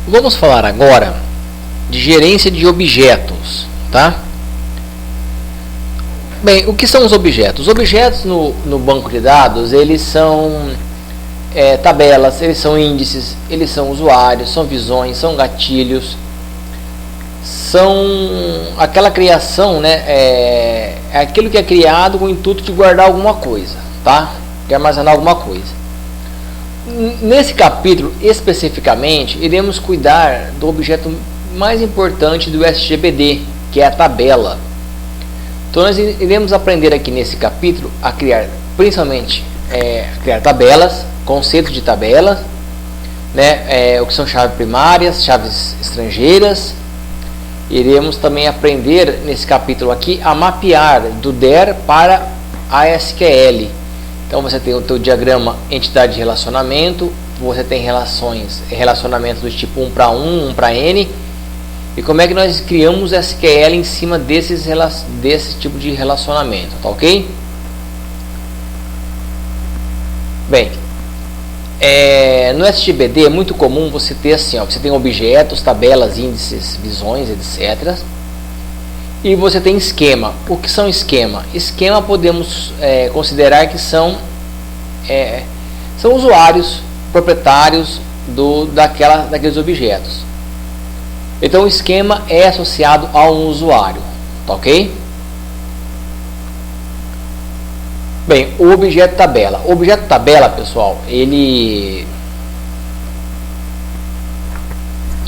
Vamos falar agora de gerência de objetos, tá? Bem, o que são os objetos? Os objetos no banco de dados, eles são tabelas, eles são índices, eles são usuários, são visões, são gatilhos, são aquela criação, né? É aquilo que é criado com o intuito de guardar alguma coisa, tá? De armazenar alguma coisa. Nesse capítulo, especificamente, iremos cuidar do objeto mais importante do SGBD, que é a tabela. Então, nós iremos aprender aqui nesse capítulo a criar, principalmente, criar tabelas, conceitos de tabelas, né? O que são chaves primárias, chaves estrangeiras. Iremos também aprender nesse capítulo aqui a mapear do DER para a SQL. Então você tem o teu diagrama entidade de relacionamento, você tem relacionamentos do tipo 1 para 1, 1 para N. E como é que nós criamos SQL em cima desse tipo de relacionamento, tá ok? Bem, no SGBD é muito comum você ter assim, ó, você tem objetos, tabelas, índices, visões, etc. E você tem esquema. O que são esquema? Esquema podemos considerar que são usuários, proprietários daqueles objetos. Então o esquema é associado a um usuário, tá ok? Bem, o objeto tabela. O objeto tabela, pessoal, ele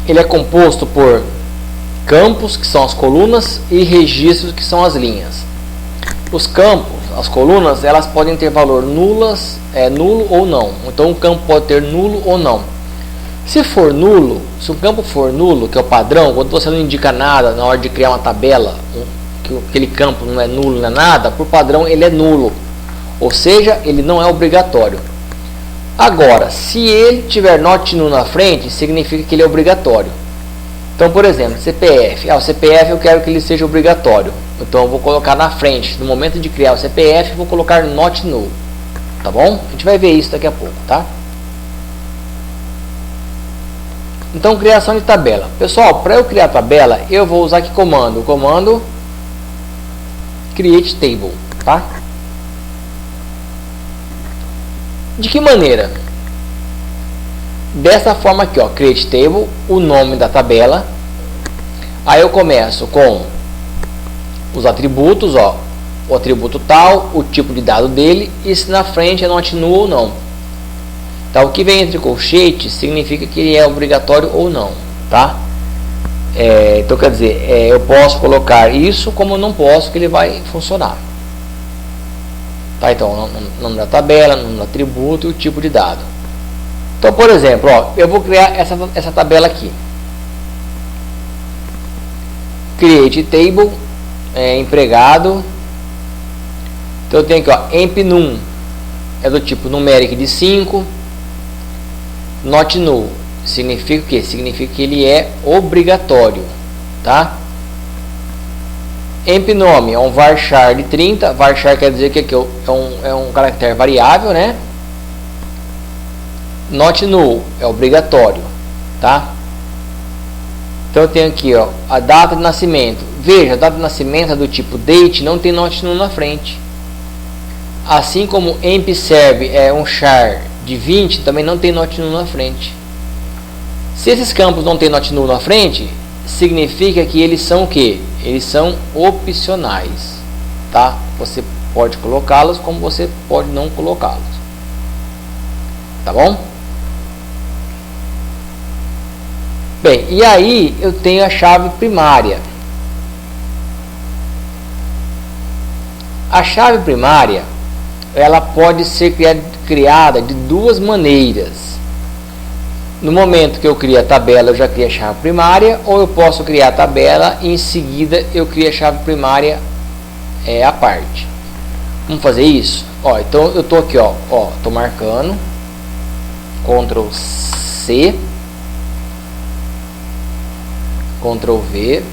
é composto por campos, que são as colunas, e registros, que são as linhas. Os campos, as colunas, elas podem ter valor nulo ou não. Então, um campo pode ter nulo ou não. Se o campo for nulo, que é o padrão, quando você não indica nada na hora de criar uma tabela, que aquele campo não é nulo, não é nada, por padrão ele é nulo. Ou seja, ele não é obrigatório. Agora, se ele tiver not null na frente, significa que ele é obrigatório. Então, por exemplo, CPF. O CPF eu quero que ele seja obrigatório. Então, eu vou colocar na frente. No momento de criar o CPF, eu vou colocar not null. Tá bom? A gente vai ver isso daqui a pouco, tá? Então, criação de tabela. Pessoal, para eu criar a tabela, eu vou usar que comando? O comando create table, tá? De que maneira? Dessa forma aqui, ó, create table, o nome da tabela. Aí eu começo com os atributos, ó, o atributo tal, o tipo de dado dele, e se na frente é not null ou não. Tá, o que vem entre colchetes significa que ele é obrigatório ou não, tá? Então quer dizer, eu posso colocar isso, como não posso, que ele vai funcionar. Tá, então o nome da tabela, o nome do atributo e o tipo de dado. Então, por exemplo, ó, eu vou criar essa tabela aqui. Create table, empregado. Então eu tenho aqui, ó, emp_num é do tipo numeric de 5. Not null significa o quê? Significa que ele é obrigatório, tá? Emp_nome é um varchar de 30. Varchar quer dizer que aqui é um caractere variável, né? Not null é obrigatório, tá? Então eu tenho aqui, ó, a data de nascimento. Veja, a data de nascimento é do tipo date, não tem not null na frente. Assim como emp_serve é um char de 20, também não tem not null na frente. Se esses campos não tem not null na frente, significa que eles são o quê? Eles são opcionais, tá? Você pode colocá-los, como você pode não colocá-los, tá bom? Bem, e aí eu tenho a chave primária. A chave primária, ela pode ser criada de duas maneiras. No momento que eu crio a tabela, eu já crio a chave primária, ou eu posso criar a tabela e em seguida eu crio a chave primária à parte. Vamos fazer isso? Ó, então eu tô aqui, ó, tô marcando, Ctrl C, Ctrl V,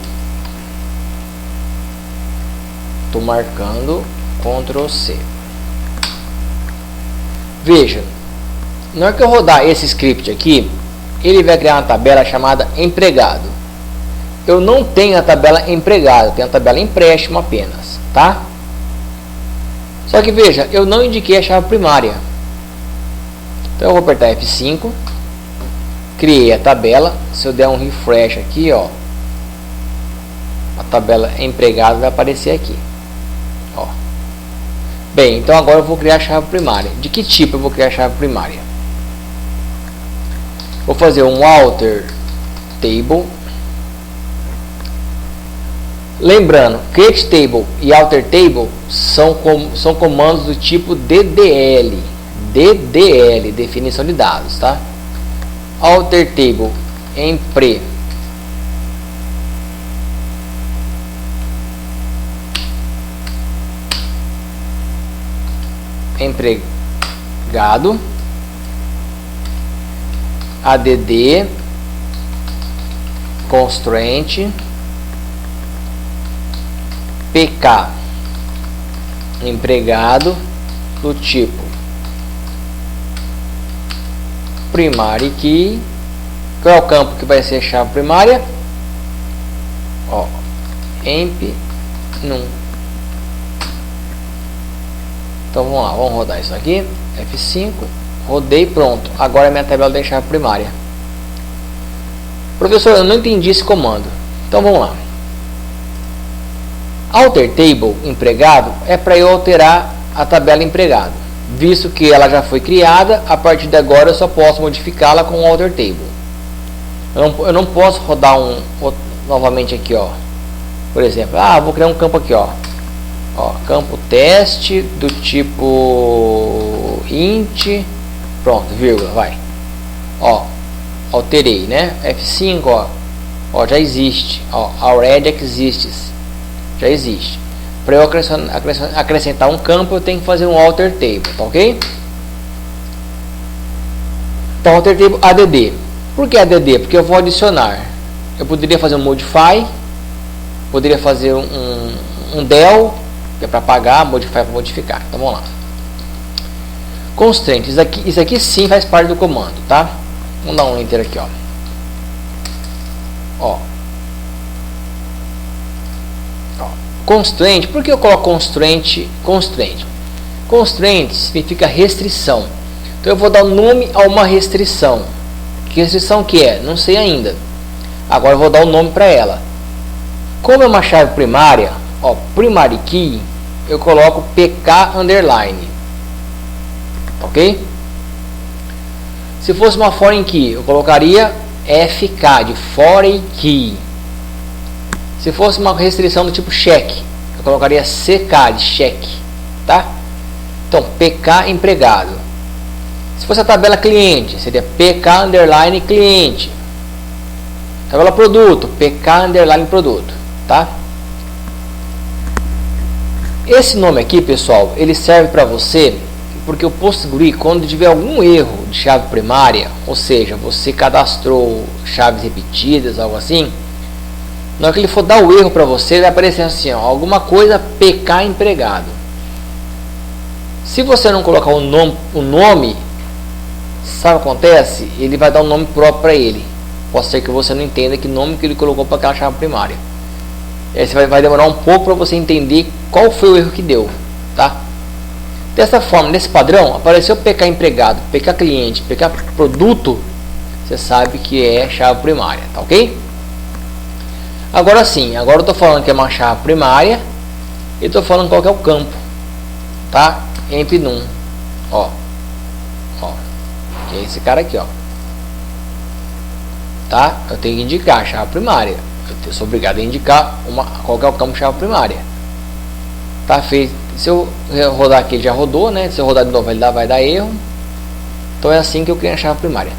tô marcando, Ctrl C. Veja, na hora que eu rodar esse script aqui, ele vai criar uma tabela chamada empregado. Eu não tenho a tabela empregado, eu tenho a tabela empréstimo apenas, tá? Só que veja, eu não indiquei a chave primária. Então eu vou apertar F5, criei a tabela. Se eu der um refresh aqui, ó, a tabela empregado vai aparecer aqui, ó. Bem, então agora eu vou criar a chave primária. De que tipo eu vou criar a chave primária? Vou fazer um alter table. Lembrando, create table e alter table são comandos do tipo DDL. DDL, definição de dados, tá? Alter table empregado add constraint pk empregado do tipo primary key. Qual é o campo que vai ser a chave primária? Ó, emp num. Então vamos lá, vamos rodar isso aqui, F5, rodei, pronto. Agora é minha tabela da chave primária. Professor, eu não entendi esse comando. Então vamos lá. Alter table empregado é para eu alterar a tabela empregado, visto que ela já foi criada. A partir de agora eu só posso modificá-la com o alter table. Eu não posso rodar novamente aqui, ó. Por exemplo, vou criar um campo aqui, ó, campo teste do tipo int, pronto, vírgula, vai, ó, alterei, né? F5, ó, já existe, ó, already exists, já existe. Para eu acrescentar um campo, eu tenho que fazer um alter table, tá ok? Então, alter table add. Por que add? Porque eu vou adicionar. Eu poderia fazer um modify, poderia fazer um del, que é para apagar, modify para modificar. Então vamos lá. Constraint, isso aqui sim faz parte do comando, tá? Vamos dar um enter aqui, ó. Constraint, por que eu coloco constraint? Constraint significa restrição. Então eu vou dar o nome a uma restrição. Que restrição que é? Não sei ainda. Agora eu vou dar o nome para ela. Como é uma chave primária, ó, primary key, eu coloco pk underline, ok? Se fosse uma foreign key, eu colocaria fk de foreign key. Se fosse uma restrição do tipo check, eu colocaria ck de check, tá? Então pk empregado. Se fosse a tabela cliente, seria pk underline cliente. Tabela produto, pk underline produto, tá? Esse nome aqui, pessoal, ele serve para você porque o PostgreSQL, quando tiver algum erro de chave primária, ou seja, você cadastrou chaves repetidas, algo assim, na hora que ele for dar o erro para você, vai aparecer assim, ó, alguma coisa pk empregado. Se você não colocar o nome, sabe o que acontece? Ele vai dar um nome próprio para ele. Pode ser que você não entenda que nome que ele colocou para aquela chave primária. Esse vai demorar um pouco para você entender qual foi o erro que deu, tá? Dessa forma, nesse padrão, apareceu PK empregado, PK cliente, PK produto, você sabe que é chave primária, tá ok? Agora sim, agora eu estou falando que é uma chave primária e estou falando qual que é o campo, tá? Emp num, ó, que é esse cara aqui, ó, tá? Eu tenho que indicar a chave primária. Eu sou obrigado a indicar qual que é o campo chave primária. Tá feito. Se eu rodar aqui, ele já rodou, né? Se eu rodar de novo, ele vai dar erro. Então é assim que eu crio a chave primária.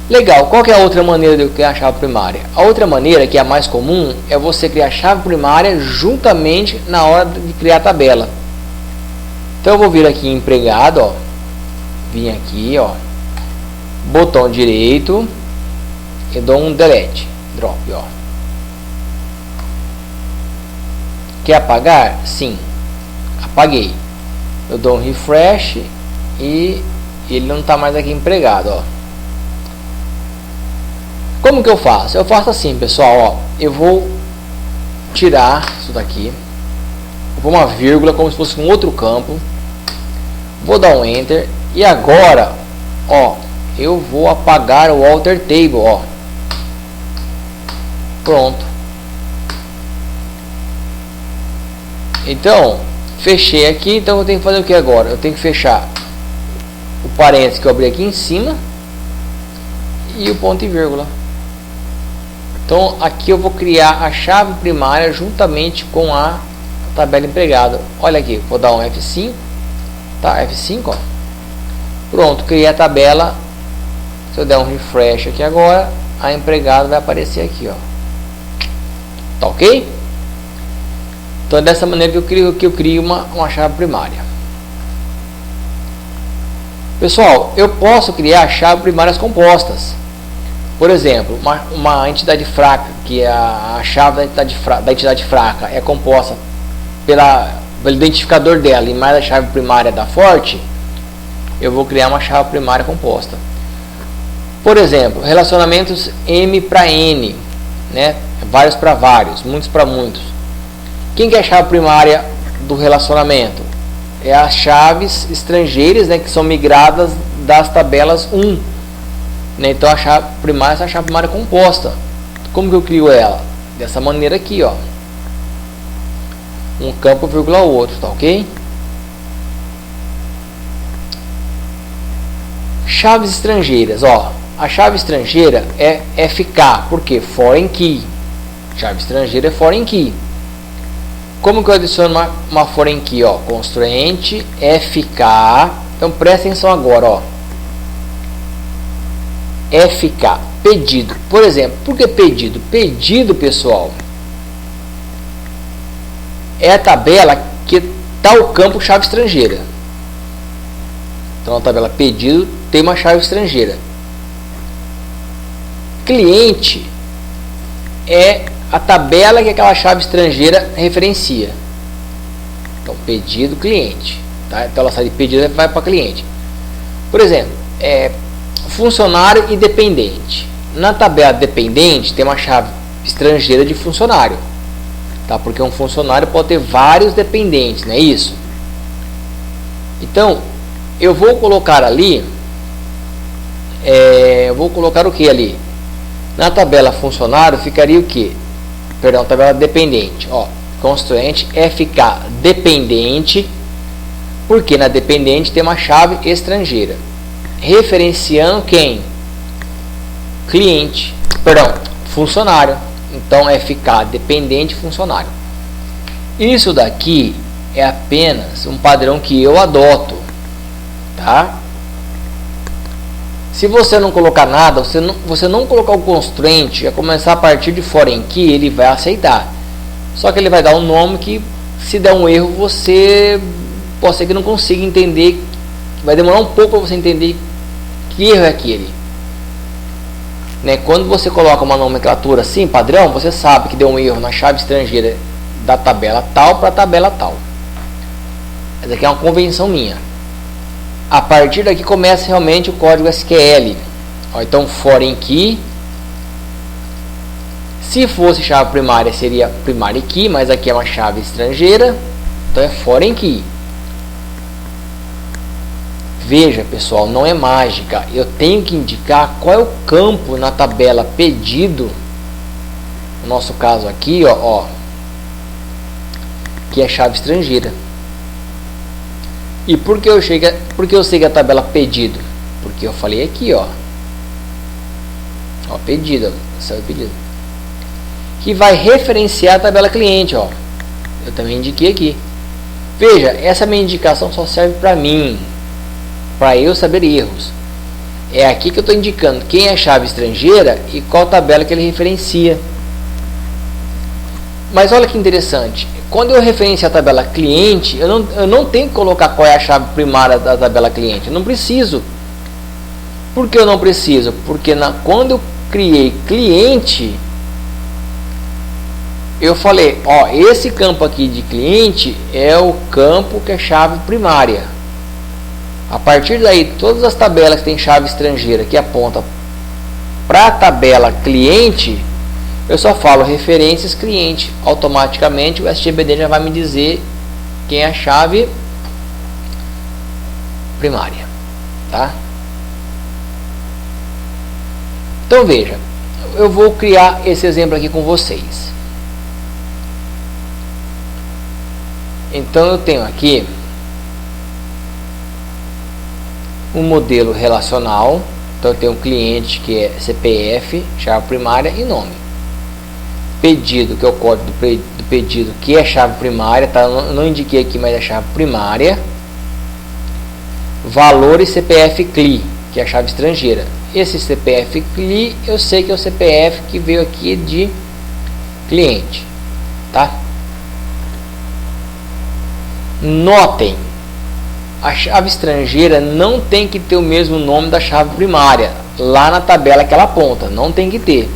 Legal. Qual que é a outra maneira de eu criar a chave primária? A outra maneira, que é a mais comum, é você criar a chave primária juntamente na hora de criar a tabela. Então eu vou vir aqui em empregado, ó. Vim aqui, ó. Botão direito e dou um delete, drop, ó. Quer apagar? Sim, apaguei. Eu dou um refresh e ele não está mais aqui empregado, ó. Como que eu faço? Eu faço assim, pessoal, ó, eu vou tirar isso daqui, vou uma vírgula como se fosse um outro campo, vou dar um enter e agora, ó, eu vou apagar o alter table, ó. Pronto. Então, fechei aqui, então eu tenho que fazer o que agora? Eu tenho que fechar o parênteses que eu abri aqui em cima e o ponto e vírgula. Então, aqui eu vou criar a chave primária juntamente com a tabela empregada. Olha aqui, vou dar um F5, tá? F5, ó. Pronto, criei a tabela. Se eu der um refresh aqui agora, a empregada vai aparecer aqui, ó. Tá ok? Então é dessa maneira que eu crio uma chave primária. Pessoal, eu posso criar chaves primárias compostas. Por exemplo, uma entidade fraca, que é a chave da entidade fraca é composta pelo identificador dela e mais a chave primária da forte, eu vou criar uma chave primária composta. Por exemplo, relacionamentos M para N, né? Vários para vários, muitos para muitos. Quem que é a chave primária do relacionamento? É as chaves estrangeiras, né, que são migradas das tabelas 1. Né? Então a chave primária é essa chave primária composta. Como que eu crio ela? Dessa maneira aqui, ó. Um campo, vírgula, outro, tá ok? Chaves estrangeiras, ó. A chave estrangeira é FK, porque foreign key. Chave estrangeira é foreign key. Como que eu adiciono uma foreign key, ó? Constraint FK. Então presta atenção agora, ó. FK, pedido. Por exemplo, por que pedido? Pedido, pessoal, é a tabela que está o campo chave estrangeira. Então a tabela pedido tem uma chave estrangeira. Cliente é a tabela que aquela chave estrangeira referencia. Então pedido, cliente, tá? Então ela sai de pedido e vai para cliente. Por exemplo, funcionário e dependente. Na tabela dependente tem uma chave estrangeira de funcionário, tá? Porque um funcionário pode ter vários dependentes, não é isso? Então eu vou colocar ali, eu vou colocar o que ali? Na tabela funcionário ficaria o que? Perdão, tabela dependente, ó, constraint FK dependente, porque na dependente tem uma chave estrangeira referenciando quem? Cliente, perdão, funcionário. Então FK dependente funcionário. Isso daqui é apenas um padrão que eu adoto, tá? Se você não colocar nada, você não colocar o constraint, começar a partir de foreign key, ele vai aceitar. Só que ele vai dar um nome que, se der um erro, você pode ser que não consiga entender. Vai demorar um pouco para você entender que erro é aquele. Né? Quando você coloca uma nomenclatura assim, padrão, você sabe que deu um erro na chave estrangeira da tabela tal para a tabela tal. Essa aqui é uma convenção minha. A partir daqui começa realmente o código SQL. Ó, então foreign key. Se fosse chave primária seria primary key, mas aqui é uma chave estrangeira, então é foreign key. Veja, pessoal, não é mágica. Eu tenho que indicar qual é o campo na tabela pedido. No nosso caso aqui, ó, que é chave estrangeira. E por que eu sei que a tabela pedido? Porque eu falei aqui, ó, pedido, saiu pedido, que vai referenciar a tabela cliente, ó. Eu também indiquei aqui. Veja, essa minha indicação só serve para mim, para eu saber erros. É aqui que eu estou indicando quem é a chave estrangeira e qual tabela que ele referencia. Mas olha que interessante. Quando eu referencio a tabela cliente, eu não tenho que colocar qual é a chave primária da tabela cliente. Eu não preciso. Por que eu não preciso? Porque quando eu criei cliente, eu falei, ó, esse campo aqui de cliente é o campo que é chave primária. A partir daí, todas as tabelas que tem chave estrangeira que aponta Para a tabela cliente, eu só falo referências cliente. Automaticamente o SGBD já vai me dizer quem é a chave primária, tá? Então veja, eu vou criar esse exemplo aqui com vocês. Então eu tenho aqui um modelo relacional. Então eu tenho um cliente que é CPF, chave primária e nome. Pedido, que é o código do pedido, que é chave primária, tá? Eu não indiquei aqui, mas é chave primária. Valor e CPF CLI, que é a chave estrangeira. Esse CPF CLI eu sei que é o CPF que veio aqui de cliente, tá? Notem, a chave estrangeira não tem que ter o mesmo nome da chave primária lá na tabela que ela aponta, não tem que ter.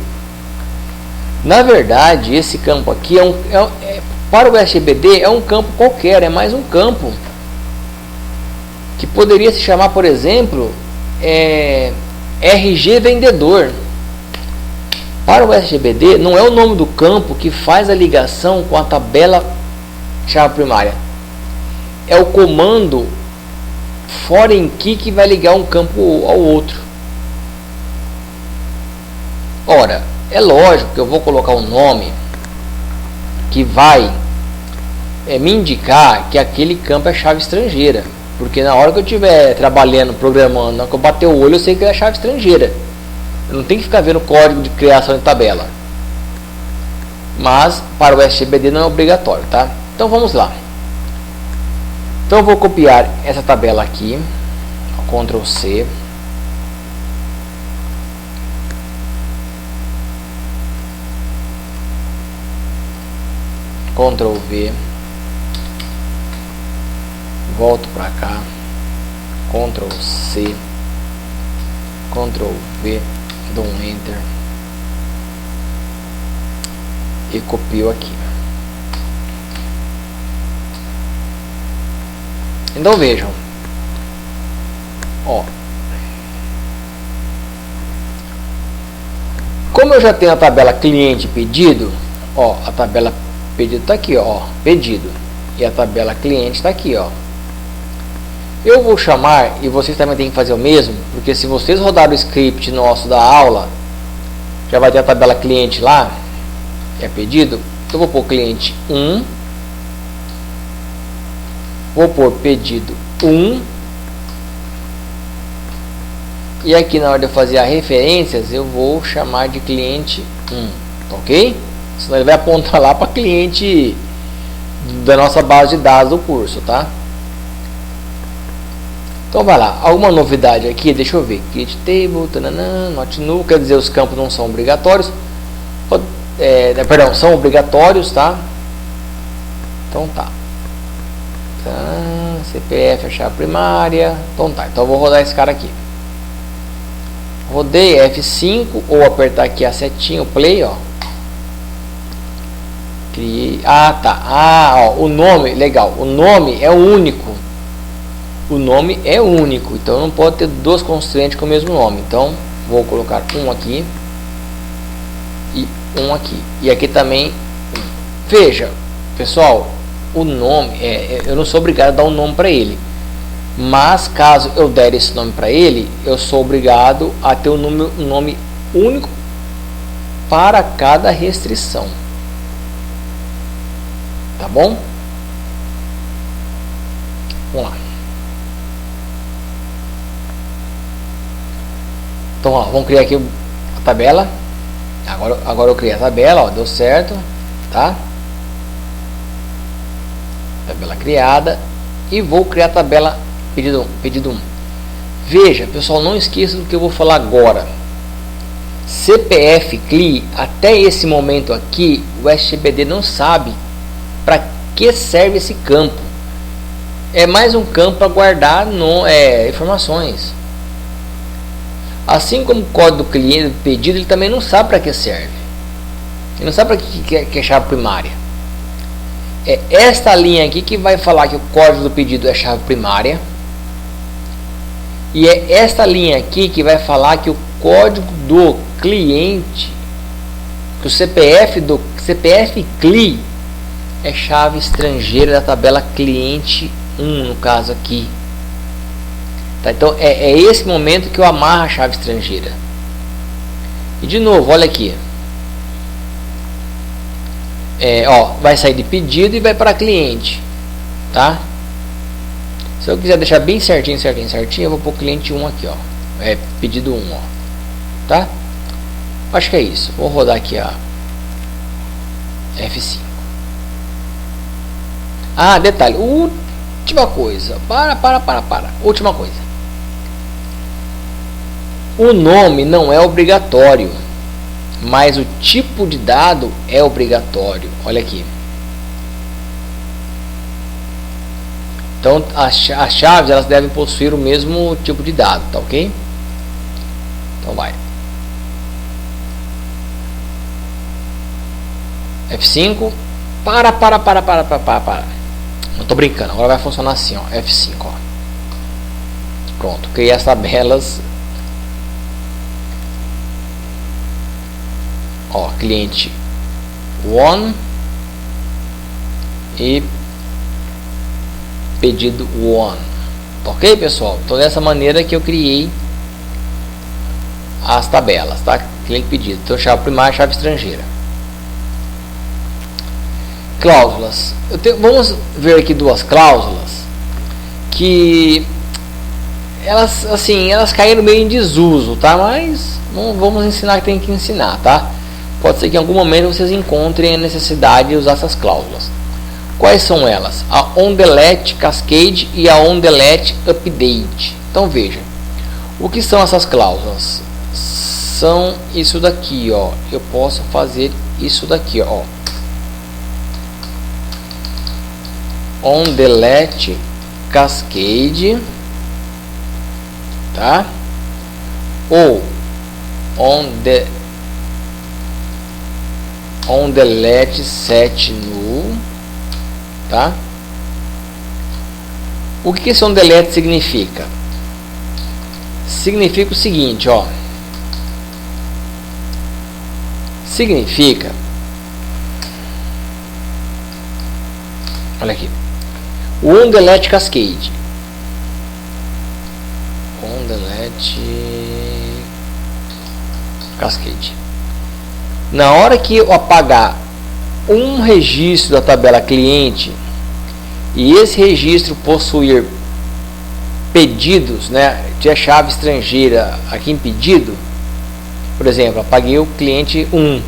Na verdade, esse campo aqui para o SGBD é um campo qualquer, é mais um campo que poderia se chamar, por exemplo, RG vendedor. Para o SGBD não é o nome do campo que faz a ligação com a tabela chave primária, é o comando foreign key que vai ligar um campo ao outro. Ora, é lógico que eu vou colocar um nome que vai me indicar que aquele campo é chave estrangeira, porque na hora que eu estiver trabalhando, programando, na hora que eu bater o olho, eu sei que é chave estrangeira. Eu não tenho que ficar vendo código de criação de tabela. Mas para o SGBD não é obrigatório, tá? Então vamos lá. Então eu vou copiar essa tabela aqui, Ctrl C. Ctrl V. Volto para cá, Ctrl C, Ctrl V, dou um Enter e copio aqui. Então vejam, ó, como eu já tenho a tabela cliente pedido, ó, a tabela pedido está aqui, ó, pedido, e a tabela cliente está aqui, ó. Eu vou chamar, e vocês também têm que fazer o mesmo, porque se vocês rodarem o script nosso da aula, já vai ter a tabela cliente lá, que é pedido. Eu vou pôr cliente 1, vou pôr pedido 1, e aqui na hora de eu fazer as referências, eu vou chamar de cliente 1, ok? Senão ele vai apontar lá para cliente da nossa base de dados do curso, tá? Então vai lá, alguma novidade aqui, deixa eu ver, create table, tanana, not null, quer dizer, os campos não são obrigatórios, perdão, são obrigatórios, tá? Então tá, CPF é a chave primária, então tá, então eu vou rodar esse cara aqui, rodei F5, ou apertar aqui a setinha, o play, ó, criei, ó, o nome, legal, o nome é único. O nome é único, então não pode ter duas constraints com o mesmo nome. Então vou colocar um aqui e um aqui, e aqui também. Veja, pessoal, o nome eu não sou obrigado a dar um nome para ele, mas caso eu der esse nome para ele, eu sou obrigado a ter um nome único para cada restrição, tá bom? Vamos lá. Então, ó, vamos criar aqui a tabela. Agora eu criei a tabela, ó, deu certo, tá? Tabela criada. E vou criar a tabela pedido 1. Veja, pessoal, não esqueça do que eu vou falar agora. CPF CLI, até esse momento aqui, o SGBD não sabe para que serve esse campo. É mais um campo para guardar informações. Assim como o código do cliente do pedido, ele também não sabe para que serve. Ele não sabe para que é chave primária. É esta linha aqui que vai falar que o código do pedido é chave primária. E é esta linha aqui que vai falar que o código do cliente, que o CPF CLI é chave estrangeira da tabela cliente 1, no caso aqui. Tá? Então é esse momento que eu amarro a chave estrangeira. E de novo, olha aqui. Vai sair de pedido e vai para cliente. Tá? Se eu quiser deixar bem certinho, eu vou pôr cliente 1 aqui, ó. Pedido 1, ó. Tá? Acho que é isso. Vou rodar aqui a F5. Detalhe, última coisa. Última coisa. O nome não é obrigatório, mas o tipo de dado é obrigatório. Olha aqui. Então as chaves elas devem possuir o mesmo tipo de dado, tá ok? Então vai. F5. Para. Não tô brincando, agora vai funcionar assim, ó. F5, ó. Pronto, criei as tabelas. Ó, cliente 1 e pedido 1. Tá ok, pessoal? Então dessa maneira que eu criei as tabelas, tá? Cliente pedido. Então chave primária, chave estrangeira. Cláusulas. Vamos ver aqui duas cláusulas que elas caíram meio em desuso, tá? Mas não vamos ensinar que tem que ensinar, tá? Pode ser que em algum momento vocês encontrem a necessidade de usar essas cláusulas. Quais são elas? A onDelete Cascade e a onDelete Update. Então veja, o que são essas cláusulas? São isso daqui, ó. Eu posso fazer isso daqui, ó. onDelete Cascade, tá? Ou onDelete Set Null, tá? O que esse onDelete significa? Significa o seguinte, ó. Significa, olha aqui, o onDelete Cascade. onDelete Cascade. Na hora que eu apagar um registro da tabela cliente e esse registro possuir pedidos, né, de chave estrangeira aqui em pedido, por exemplo, apaguei o cliente 1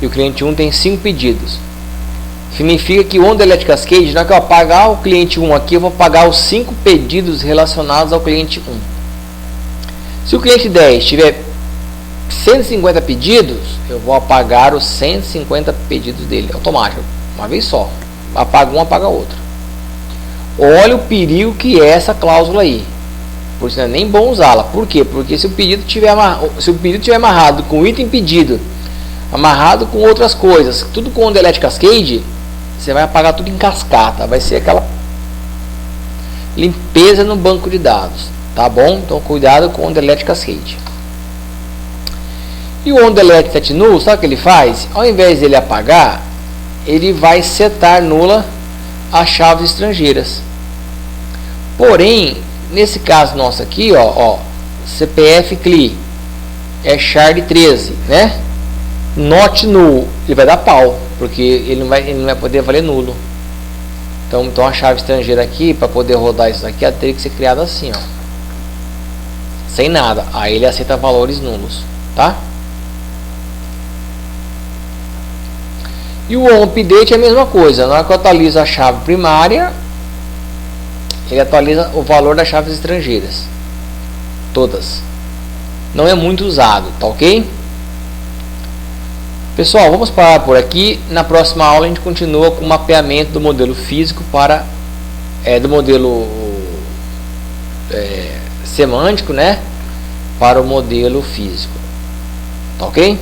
e o cliente 1 tem 5 pedidos. Significa que o onDelete Cascade, na hora que eu apagar o cliente 1 aqui, eu vou apagar os 5 pedidos relacionados ao cliente 1. Se o cliente 10 tiver 150 pedidos, eu vou apagar os 150 pedidos dele, automático, uma vez só. Apaga um, apaga outro. Olha o perigo que é essa cláusula aí. Por isso não é nem bom usá-la. Por quê? Porque se o pedido tiver amarrado com o item pedido, amarrado com outras coisas, tudo com onDelete Cascade, você vai apagar tudo em cascata. Vai ser aquela limpeza no banco de dados. Tá bom? Então cuidado com o onDelete Cascade. E o onDelete Set Null, sabe o que ele faz? Ao invés de ele apagar, ele vai setar nula as chaves estrangeiras. Porém, nesse caso nosso aqui, ó, CPF CLI é shard 13, né? Not null, ele vai dar pau, porque ele não vai poder valer nulo. Então a chave estrangeira aqui, para poder rodar isso aqui, ela teria que ser criada assim, ó, sem nada. Aí ele aceita valores nulos, tá? E o onUpdate é a mesma coisa. Na hora que eu atualizo a chave primária, ele atualiza o valor das chaves estrangeiras, todas. Não é muito usado, tá ok? Pessoal, vamos parar por aqui. Na próxima aula a gente continua com o mapeamento do modelo físico para do modelo semântico, né, para o modelo físico, tá ok?